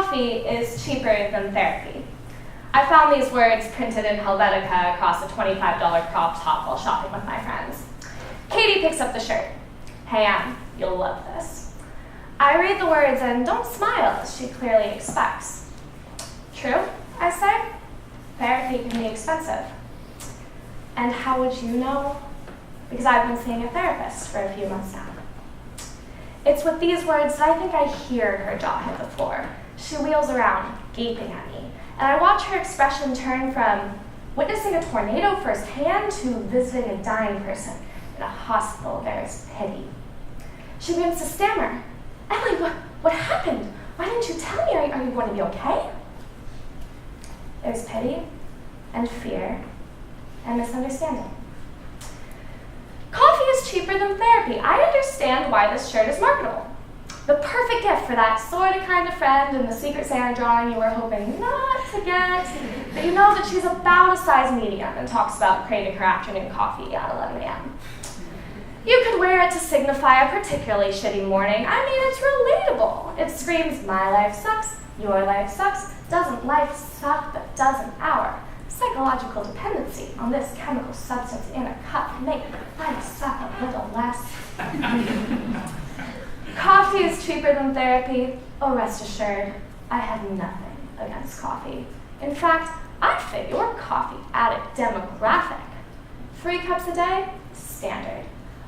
Coffee is cheaper than therapy. I found these words printed in Helvetica across a $25 crop top while shopping with my friends. Katie picks up the shirt. Hey, Em, you'll love this. I read the words and don't smile, as she clearly expects. True, I say. Therapy can be expensive. And how would you know? Because I've been seeing a therapist for a few months now. It's with these words that I think I hear her jaw hit the floor. She wheels around, gaping at me, and I watch her expression turn from witnessing a tornado firsthand to visiting a dying person in a hospital. There's pity. She begins to stammer. Ellie, what happened? Why didn't you tell me? Are you going to be okay? There's pity and fear and misunderstanding. Coffee is cheaper than therapy. I understand why this shirt is marketable. The perfect gift for that sort of kind of friend in the Secret Santa drawing you were hoping not to get, but you know that she's about a size medium and talks about craving her afternoon coffee at 11 a.m. You could wear it to signify a particularly shitty morning. I mean, it's relatable. It screams, my life sucks, your life sucks, doesn't life suck, but doesn't our psychological dependency on this chemical substance in a cup make life suck a little less. Coffee is cheaper than therapy. Oh, rest assured, I have nothing against coffee. In fact, I fit your coffee addict demographic. 3 cups a day, standard.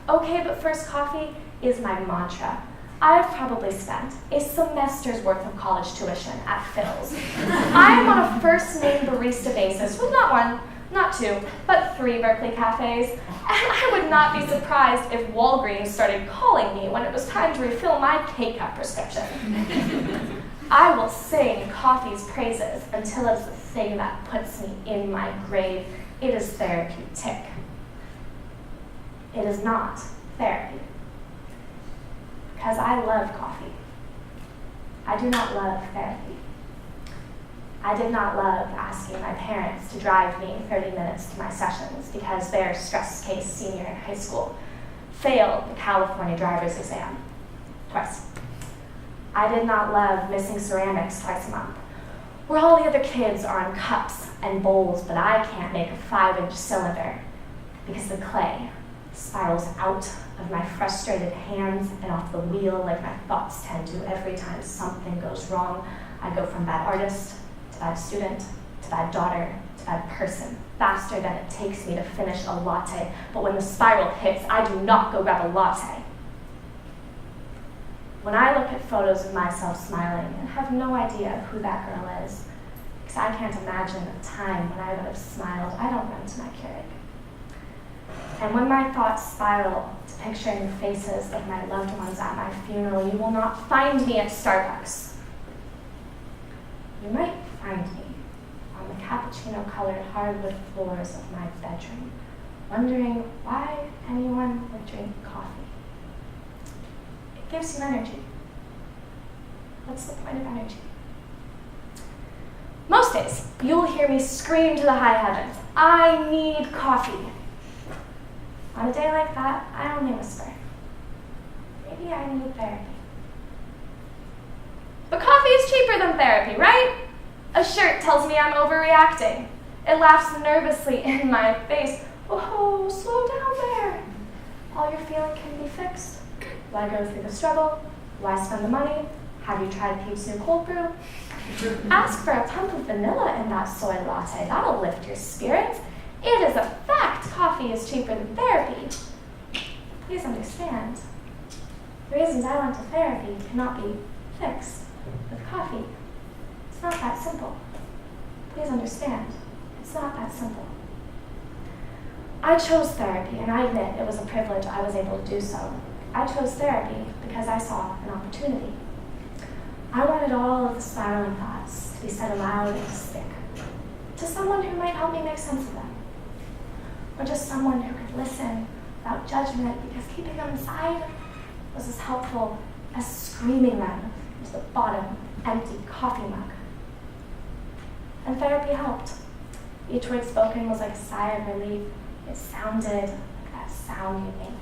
Okay, but first coffee is my mantra. I've probably spent a semester's worth of college tuition at Phil's. I am on a first-name barista basis with not 1, not 2, but 3 Berkeley cafes, and I would not be surprised if Walgreens started calling me when it was time to refill my K-Cup prescription. I will sing coffee's praises until it's the thing that puts me in my grave. It is therapeutic. It is not therapy. Because I love coffee. I do not love therapy. I did not love asking my parents to drive me 30 minutes to my sessions because their stress case senior in high school failed the California driver's exam twice. I did not love missing ceramics twice a month, where all the other kids are on cups and bowls, but I can't make a 5-inch cylinder because the clay spirals out of my frustrated hands and off the wheel like my thoughts tend to every time something goes wrong. I go from bad artist to bad student to bad daughter to bad person faster than it takes me to finish a latte. But when the spiral hits, I do not go grab a latte. When I look at photos of myself smiling and have no idea who that girl is, because I can't imagine a time when I would have smiled, I don't run to my Keurig. And when my thoughts spiral to picturing the faces of my loved ones at my funeral, you will not find me at Starbucks. You might find me on the cappuccino-colored hardwood floors of my bedroom, wondering why anyone would drink coffee. It gives you energy. What's the point of energy? Most days, you'll hear me scream to the high heavens, I need coffee. On a day like that, I only whisper, maybe I need therapy. But coffee is cheaper than therapy, right? A shirt tells me I'm overreacting. It laughs nervously in my face. Oh, slow down there. All you're feeling can be fixed. Why go through the struggle? Why spend the money? Have you tried Pete's new cold brew? Ask for a pump of vanilla in that soy latte. That'll lift your spirits. It is a fact coffee is cheaper than therapy. Please understand. The reasons I went to therapy cannot be fixed with coffee. It's not that simple. Please understand. It's not that simple. I chose therapy, and I admit it was a privilege I was able to do so. I chose therapy because I saw an opportunity. I wanted all of the spiraling thoughts to be said aloud and to stick to someone who might help me make sense of them. Or just someone who could listen without judgment, because keeping them inside was as helpful as screaming them into the bottom empty coffee mug. And therapy helped. Each word spoken was like a sigh of relief. It sounded like that sound you make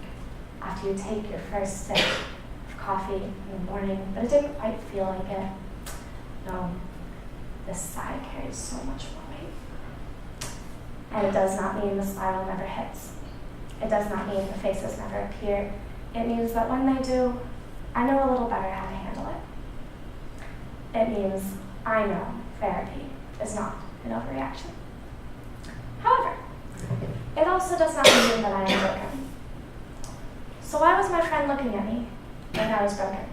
after you take your first sip of coffee in the morning, but it didn't quite feel like it. No, this sigh carries so much more weight. And it does not mean the smile never hits. It does not mean the faces never appear. It means that when they do, I know a little better how to handle it. It means I know therapy is not an overreaction. However, it also does not mean that I am broken. So why was my friend looking at me when I was broken?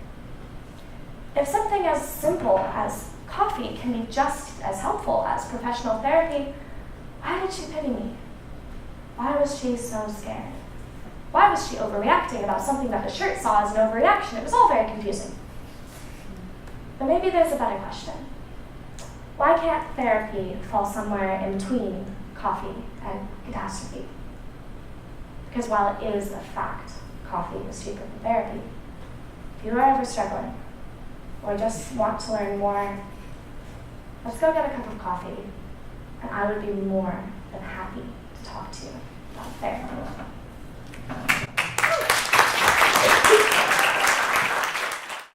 If something as simple as coffee can be just as helpful as professional therapy, why did she pity me? Why was she so scared? Why was she overreacting about something that the shirt saw as an overreaction? It was all very confusing. But maybe there's a better question. Why can't therapy fall somewhere in between coffee and catastrophe? Because while it is a fact, coffee is cheaper than therapy, if you are ever struggling or just want to learn more, let's go get a cup of coffee, and I would be more than happy to talk to you about therapy.